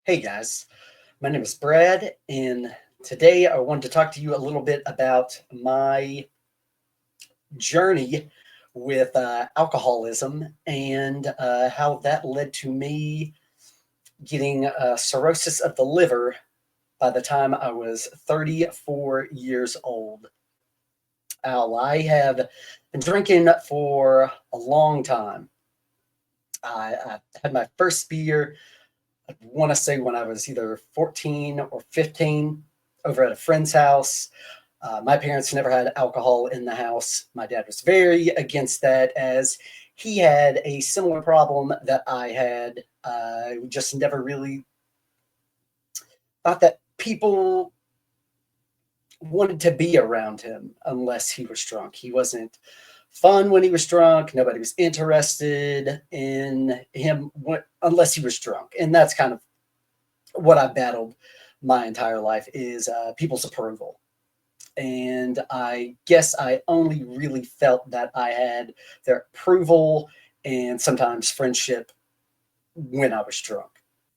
Hey guys, my name is Brad, and today I wanted to talk to you a little bit about my journey with alcoholism and how that led to me getting cirrhosis of the liver by the time I was 34 years old. I have been drinking for a long time. I had my first beer, I want to say when I was either 14 or 15 over at a friend's house. My parents never had alcohol in the house. My dad was very against that as he had a similar problem that I had. Just never really thought that people wanted to be around him unless he was drunk. He wasn't fun when he was drunk. Nobody was interested in him unless he was drunk. And that's kind of what I battled my entire life is people's approval. And I guess I only really felt that I had their approval and sometimes friendship when I was drunk.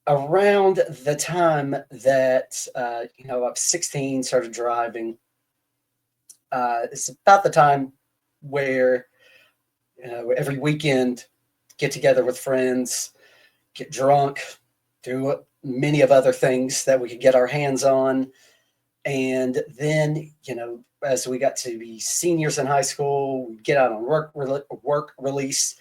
Around the time that I was 16, started driving. It's about the time where every weekend get together with friends, get drunk, do many of other things that we could get our hands on. And then, as we got to be seniors in high school, we'd get out on work release.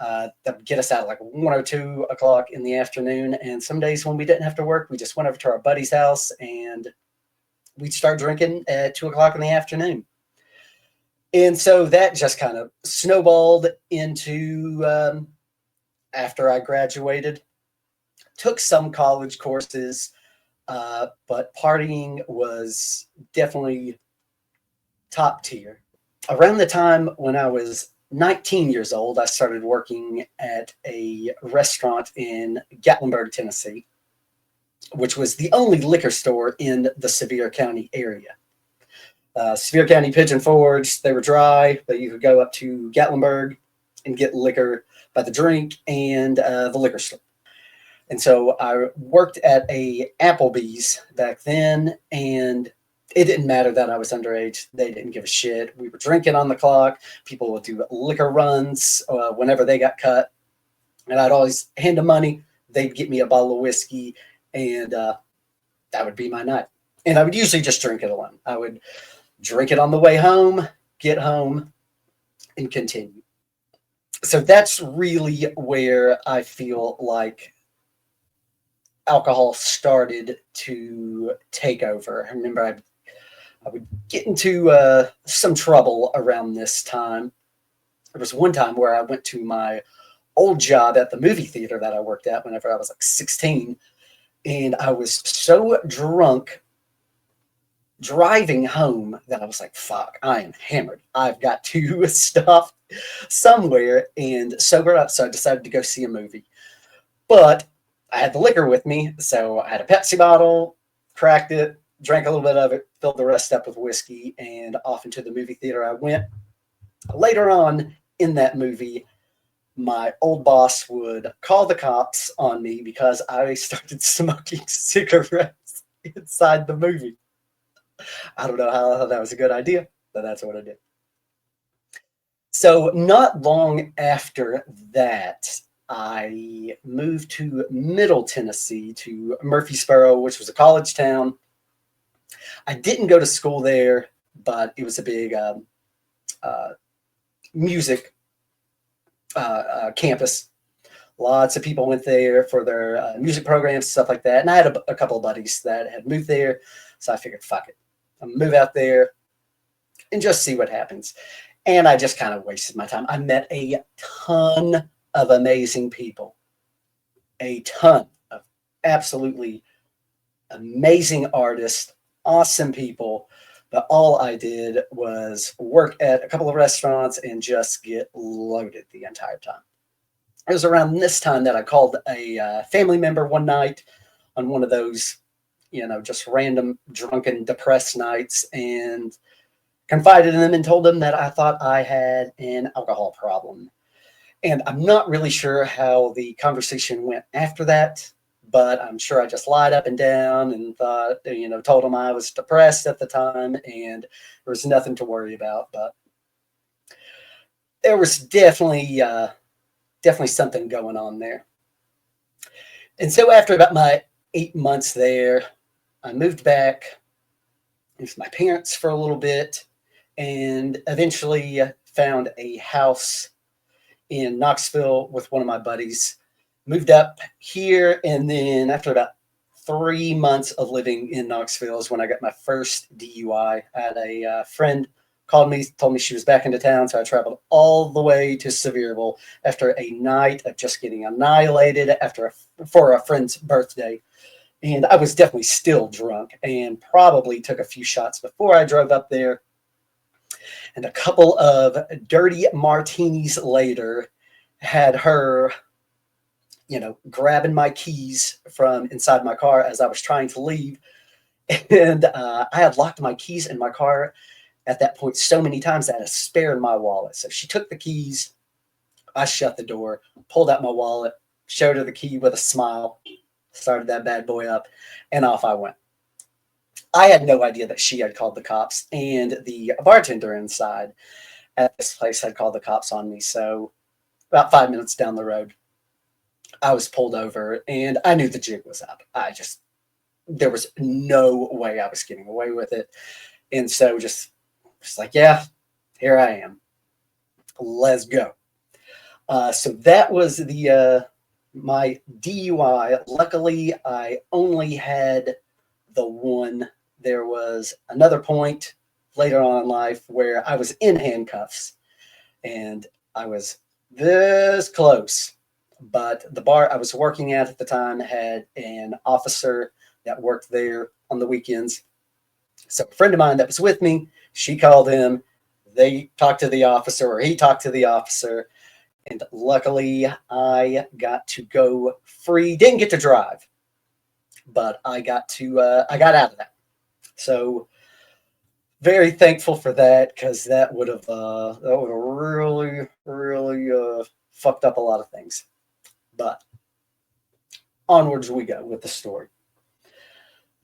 That would get us out at like 1 or 2 o'clock in the afternoon. And some days when we didn't have to work, we just went over to our buddy's house and we'd start drinking at 2 o'clock in the afternoon. And so that just kind of snowballed into after I graduated, took some college courses, but partying was definitely top tier. Around the time when I was 19 years old, I started working at a restaurant in Gatlinburg, Tennessee, which was the only liquor store in the Sevier County area. Sevier County, Pigeon Forge, they were dry, but you could go up to Gatlinburg and get liquor by the drink and the liquor store. And so I worked at a Applebee's back then, and it didn't matter that I was underage. They didn't give a shit. We were drinking on the clock. People would do liquor runs whenever they got cut. And I'd always hand them money. They'd get me a bottle of whiskey, and that would be my night. And I would usually just drink it alone. I would drink it on the way home, get home, and continue. So that's really where I feel like alcohol started to take over. I remember I would get into some trouble around this time. There was one time where I went to my old job at the movie theater that I worked at whenever I was like 16, and I was so drunk driving home that I was like, fuck, I am hammered. I've got to stop somewhere and sober up. So I decided to go see a movie. But I had the liquor with me, so I had a Pepsi bottle, cracked it, drank a little bit of it, filled the rest up with whiskey, and off into the movie theater I went. Later on in that movie, my old boss would call the cops on me because I started smoking cigarettes inside the movie. I don't know how that was a good idea, but that's what I did. So not long after that, I moved to Middle Tennessee, to Murfreesboro, which was a college town. I didn't go to school there, but it was a big music campus. Lots of people went there for their music programs, stuff like that. And I had a couple of buddies that had moved there. So I figured, fuck it. I'll move out there and just see what happens. And I just kind of wasted my time. I met a ton of amazing people, a ton of absolutely amazing artists, awesome people. But all I did was work at a couple of restaurants and just get loaded the entire time. It was around this time that I called a family member one night on one of those, just random drunken, depressed nights, and confided in them and told them that I thought I had an alcohol problem. And I'm not really sure how the conversation went after that, but I'm sure I just lied up and down and thought, told them I was depressed at the time and there was nothing to worry about. But there was definitely something going on there. And so after about my 8 months there, I moved back with my parents for a little bit and eventually found a house in Knoxville with one of my buddies. Moved up here, and then after about 3 months of living in Knoxville is when I got my first DUI. I had a friend called me, told me she was back into town, so I traveled all the way to Sevierville after a night of just getting annihilated for a friend's birthday. And I was definitely still drunk and probably took a few shots before I drove up there. And a couple of dirty martinis later, had her, grabbing my keys from inside my car as I was trying to leave. And I had locked my keys in my car at that point so many times that I had a spare in my wallet. So she took the keys. I shut the door, pulled out my wallet, showed her the key with a smile, started that bad boy up, and off I went. I had no idea that she had called the cops, and the bartender inside at this place had called the cops on me. So about 5 minutes down the road, I was pulled over, and I knew the jig was up. There was no way I was getting away with it. And so just like, yeah, here I am. Let's go. So that was my DUI. Luckily, I only had the one. There was another point later on in life where I was in handcuffs and I was this close. But the bar I was working at the time had an officer that worked there on the weekends. So a friend of mine that was with me, she called him. They talked to the officer, or he talked to the officer. And luckily, I got to go free. Didn't get to drive, but I got out of that. So very thankful for that, because that would have really, really fucked up a lot of things. But onwards we go with the story.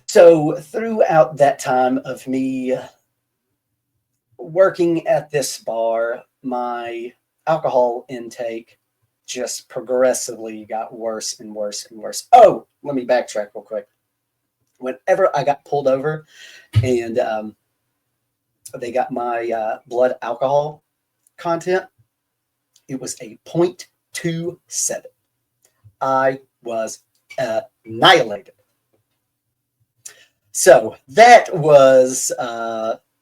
So throughout that time of me working at this bar, my alcohol intake just progressively got worse and worse and worse. Oh, let me backtrack real quick. Whenever I got pulled over and they got my blood alcohol content, it was a 0.27. I was annihilated. So that was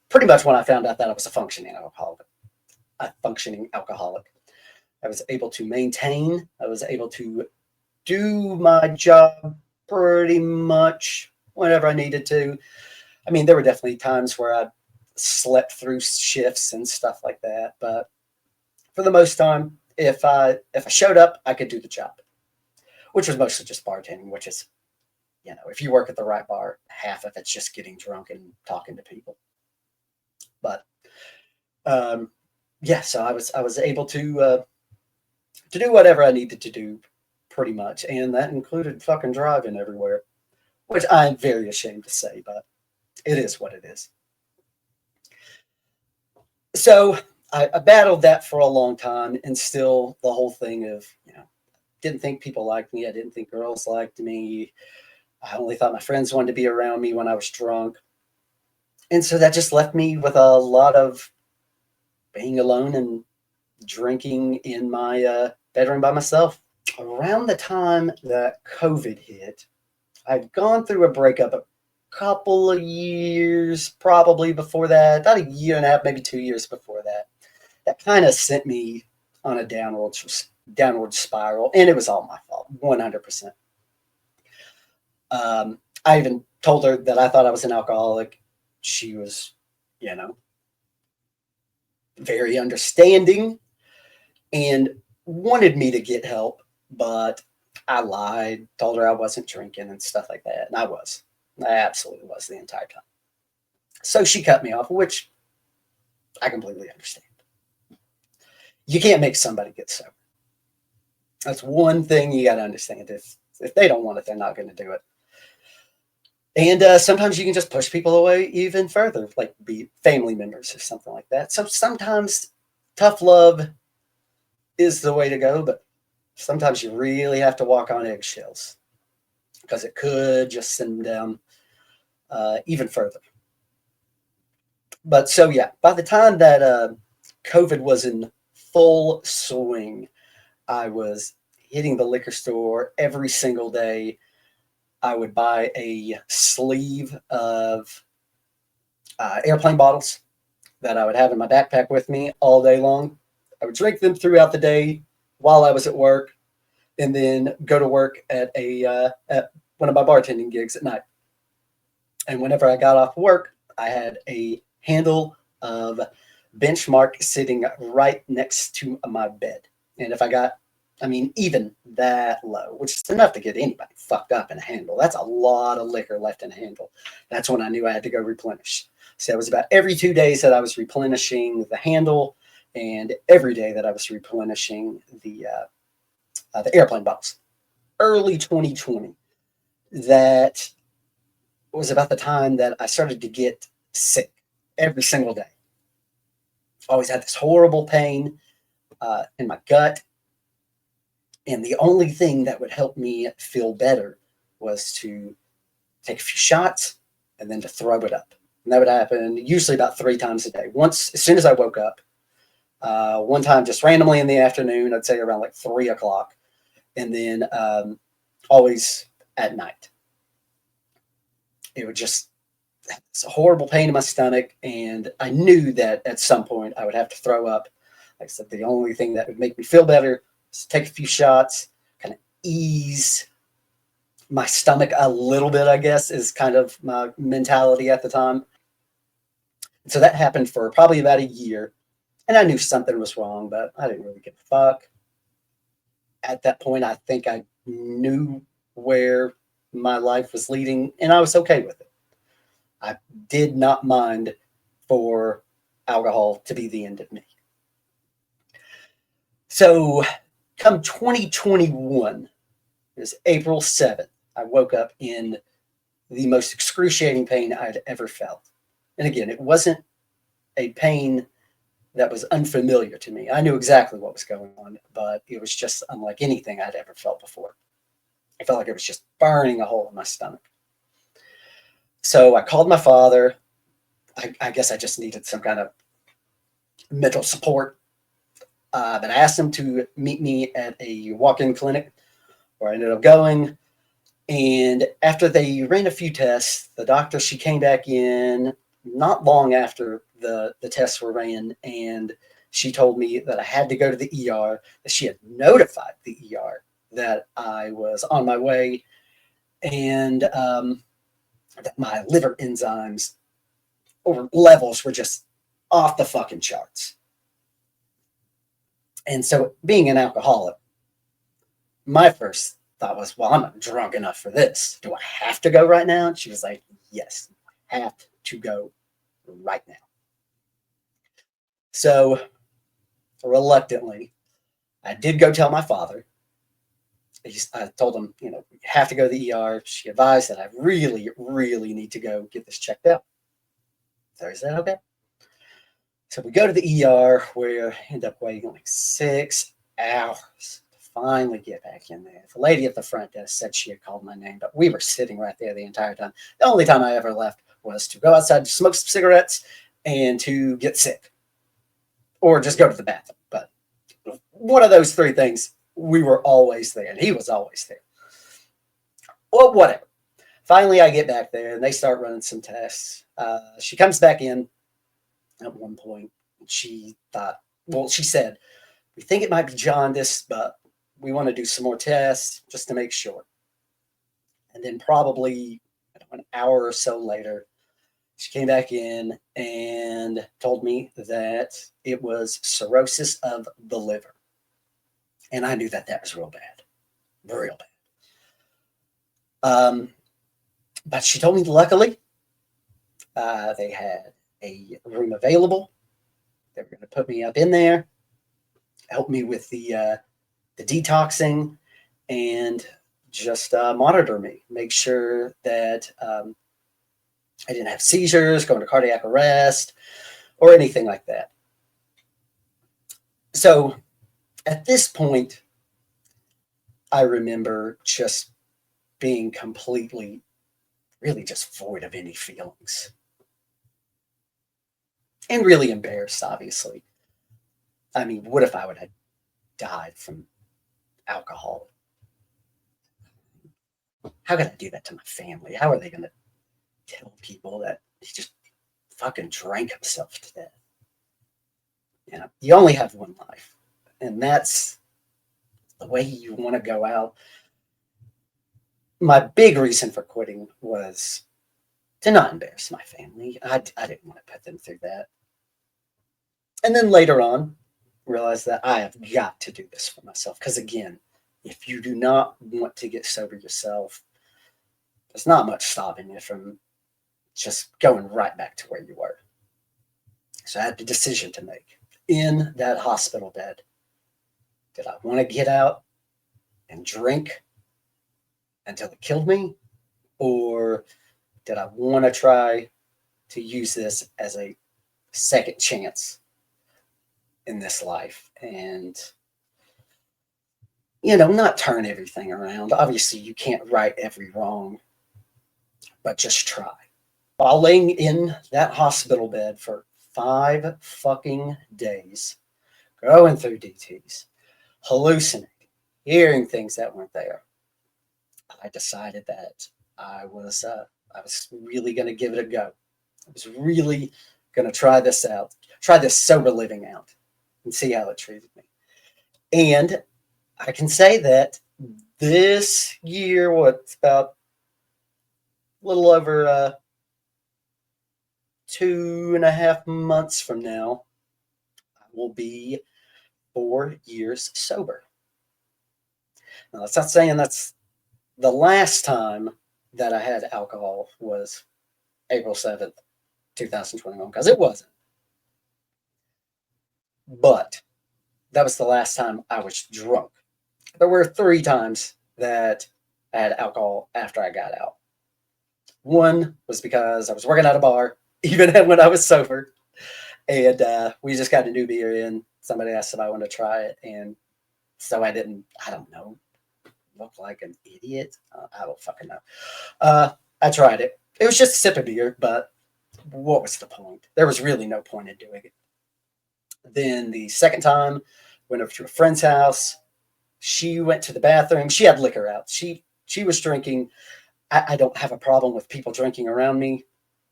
pretty much when I found out that I was a functioning alcoholic. I was able to maintain. I was able to do my job pretty much whenever I needed to. I mean, there were definitely times where I slept through shifts and stuff like that, but for the most time, if I showed up, I could do the job, which was mostly just bartending, which is, if you work at the right bar, half of it's just getting drunk and talking to people. But so I was able to do whatever I needed to do, pretty much, and that included fucking driving everywhere, which I'm very ashamed to say, but it is what it is. So I battled that for a long time, and still the whole thing of, didn't think people liked me. I didn't think girls liked me. I only thought my friends wanted to be around me when I was drunk. And so that just left me with a lot of being alone and drinking in my bedroom by myself. Around the time that COVID hit, I'd gone through a breakup a couple of years probably before that, about a year and a half, maybe 2 years before that. That kind of sent me on a downward spiral, and it was all my fault, 100%. I even told her that I thought I was an alcoholic. She was, very understanding and wanted me to get help, but I lied, told her I wasn't drinking and stuff like that, and I was. I absolutely was the entire time. So she cut me off, which I completely understand. You can't make somebody get sober. That's one thing you got to understand. If they don't want it, they're not going to do it. And sometimes you can just push people away even further, like be family members or something like that. So sometimes tough love is the way to go, but sometimes you really have to walk on eggshells because it could just send them down even further. But so, yeah, by the time that COVID was in full swing, I was hitting the liquor store every single day. I would buy a sleeve of airplane bottles that I would have in my backpack with me all day long. I would drink them throughout the day while I was at work, and then go to work at one of my bartending gigs at night. And whenever I got off work, I had a handle of Benchmark sitting right next to my bed. And if I got, even that low, which is enough to get anybody fucked up in a handle, that's a lot of liquor left in a handle. That's when I knew I had to go replenish. So it was about every 2 days that I was replenishing the handle, and every day that I was replenishing the airplane bottles. Early 2020, that was about the time that I started to get sick every single day. Always had this horrible pain in my gut. And the only thing that would help me feel better was to take a few shots and then to throw it up. And that would happen usually about 3 times a day. Once, as soon as I woke up, one time just randomly in the afternoon, I'd say around like 3 o'clock, and then always at night. It would just, it's a horrible pain in my stomach, and I knew that at some point I would have to throw up. Like I said, the only thing that would make me feel better is take a few shots, kind of ease my stomach a little bit, I guess, is kind of my mentality at the time. So that happened for probably about a year, and I knew something was wrong, but I didn't really give a fuck. At that point, I think I knew where my life was leading, and I was okay with it. I did not mind for alcohol to be the end of me. So come 2021, it was April 7th, I woke up in the most excruciating pain I'd ever felt. And again, it wasn't a pain that was unfamiliar to me. I knew exactly what was going on, but it was just unlike anything I'd ever felt before. I felt like it was just burning a hole in my stomach. So I called my father. I guess I just needed some kind of mental support. But I asked him to meet me at a walk-in clinic where I ended up going. And after they ran a few tests, the doctor, she came back in not long after the tests were ran, and she told me that I had to go to the ER, that she had notified the ER that I was on my way, and that my liver enzymes or levels were just off the fucking charts. And so, being an alcoholic, my first thought was, well, I'm not drunk enough for this. Do I have to go right now? And she was like, yes, I have to go right now. So, reluctantly, I did go tell my father. I told him, you have to go to the ER. She advised that I really, really need to go get this checked out. So he said, okay. So we go to the ER, where I end up waiting like 6 hours to finally get back in there. The lady at the front desk said she had called my name, but we were sitting right there the entire time. The only time I ever left was to go outside to smoke some cigarettes and to get sick, or just go to the bathroom. But one of those 3 things, we were always there, and he was always there. Well, whatever. Finally, I get back there, and they start running some tests. She comes back in at one point. She said, we think it might be jaundice, but we want to do some more tests just to make sure. And then probably an hour or so later, she came back in and told me that it was cirrhosis of the liver. And I knew that was real bad. Real bad. But she told me, luckily, they had a room available. They were going to put me up in there, help me with the detoxing, and just monitor me, make sure that I didn't have seizures, go into cardiac arrest, or anything like that. So at this point, I remember just being completely, really just void of any feelings and really embarrassed, obviously. I mean, what if I would have died from alcohol? How could I do that to my family? How are they going to tell people that he just fucking drank himself to death? You know, you only have one life, and that's the way you want to go out. My big reason for quitting was to not embarrass my family. I didn't want to put them through that. And then later on, realized that I have got to do this for myself. Because again, if you do not want to get sober yourself, there's not much stopping you from just going right back to where you were. So I had a decision to make in that hospital bed. Did I want to get out and drink until it killed me? Or did I want to try to use this as a second chance in this life and, you know, not turn everything around? Obviously, you can't right every wrong, but just try. While laying in that hospital bed for 5 fucking days, going through DTs, hallucinating, hearing things that weren't there, I decided that I was really going to give it a go. I was really going to try this out, try this sober living out, and see how it treated me. And I can say that this year, what's about a little over 2.5 months from now, I will be 4 years sober. Now, that's not saying that's the last time that I had alcohol was April 7th, 2021, because it wasn't. But that was the last time I was drunk. There were 3 times that I had alcohol after I got out. One was because I was working at a bar, even when I was sober, and we just got a new beer in. Somebody asked if I wanted to try it, and so I didn't, I don't know, look like an idiot. I don't fucking know. I tried it. It was just a sip of beer, but what was the point? There was really no point in doing it. Then the second time, went over to a friend's house. She went to the bathroom. She had liquor out. She was drinking. I don't have a problem with people drinking around me.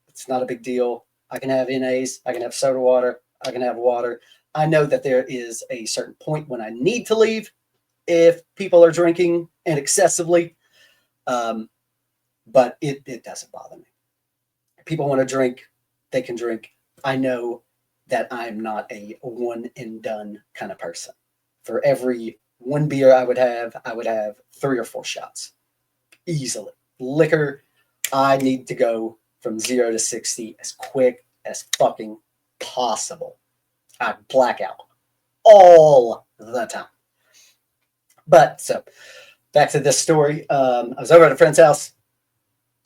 It's not a big deal. I can have NAs. I can have soda water. I can have water. I know that there is a certain point when I need to leave if people are drinking and excessively. But it doesn't bother me. If people want to drink, they can drink. I know that I'm not a one and done kind of person. For every one beer I would have 3 or 4 shots easily. Liquor, I need to go from 0 to 60 as quick as fucking possible. I black out all the time. But so back to this story. I was over at a friend's house.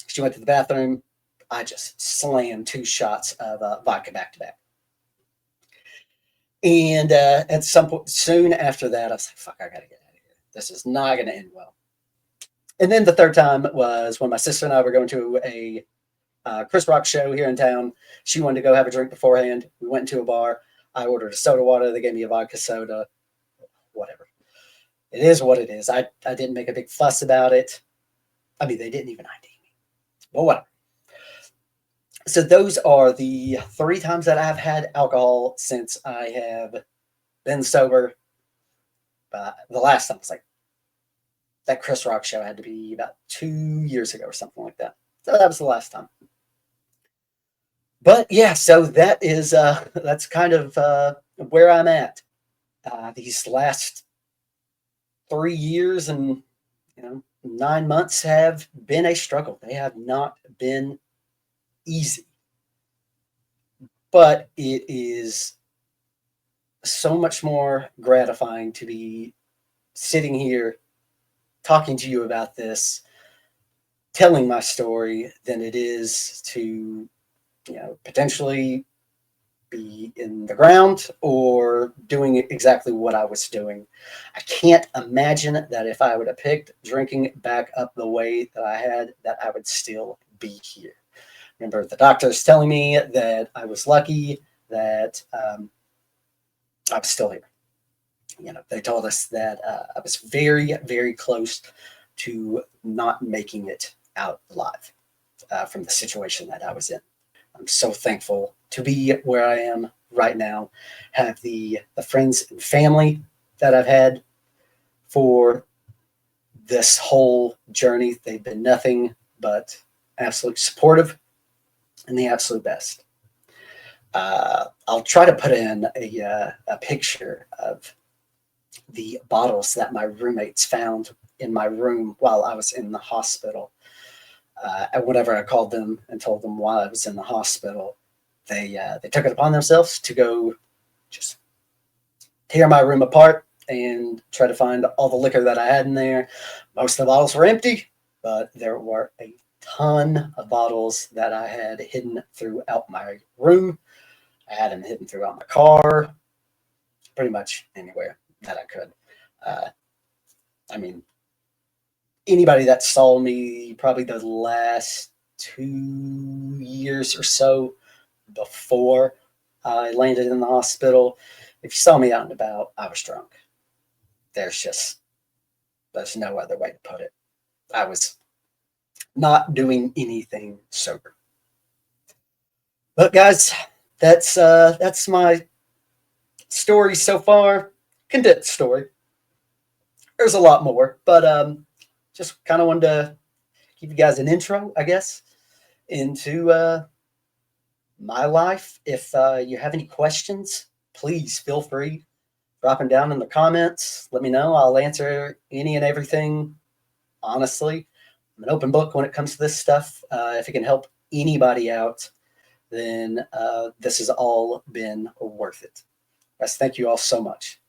She went to the bathroom. I just slammed 2 shots of vodka back to back. And at some point, soon after that, I was like, fuck, I got to get out of here. This is not going to end well. And then the third time was when my sister and I were going to a Chris Rock show here in town. She wanted to go have a drink beforehand. We went into a bar. I ordered a soda water. They gave me a vodka soda. Whatever. It is what it is. I didn't make a big fuss about it. I mean, they didn't even ID me. Well, whatever. So those are the 3 times that I've had alcohol since I have been sober. The last time was like that Chris Rock show had to be about 2 years ago or something like that. So that was the last time. But yeah, so that is that's kind of where I'm at. These last 3 years and 9 months have been a struggle. They have not been easy, but it is so much more gratifying to be sitting here talking to you about this, telling my story, than it is to, potentially be in the ground or doing exactly what I was doing. I can't imagine that if I would have picked drinking back up the way that I had, that I would still be here. Remember, the doctors telling me that I was lucky that I was still here. They told us that I was very, very close to not making it out alive from the situation that I was in. I'm so thankful to be where I am right now, have the friends and family that I've had for this whole journey. They've been nothing but absolutely supportive and the absolute best. I'll try to put in a picture of the bottles that my roommates found in my room while I was in the hospital. And whenever I called them and told them why I was in the hospital, they took it upon themselves to go just tear my room apart and try to find all the liquor that I had in there. Most of the bottles were empty, but there were a ton of bottles that I had hidden throughout my room. I had them hidden throughout my car, pretty much anywhere that I could. Uh, I mean, anybody that saw me probably the last 2 years or so before I landed in the hospital, if you saw me out and about, I was drunk. There's no other way to put it. I was not doing anything sober. But guys, that's my story so far. Condensed story. There's a lot more, but just kind of wanted to give you guys an intro, I guess, into my life. If you have any questions, please feel free dropping down in the comments. Let me know. I'll answer any and everything. Honestly, I'm an open book when it comes to this stuff. If it can help anybody out, then this has all been worth it. Guys, thank you all so much.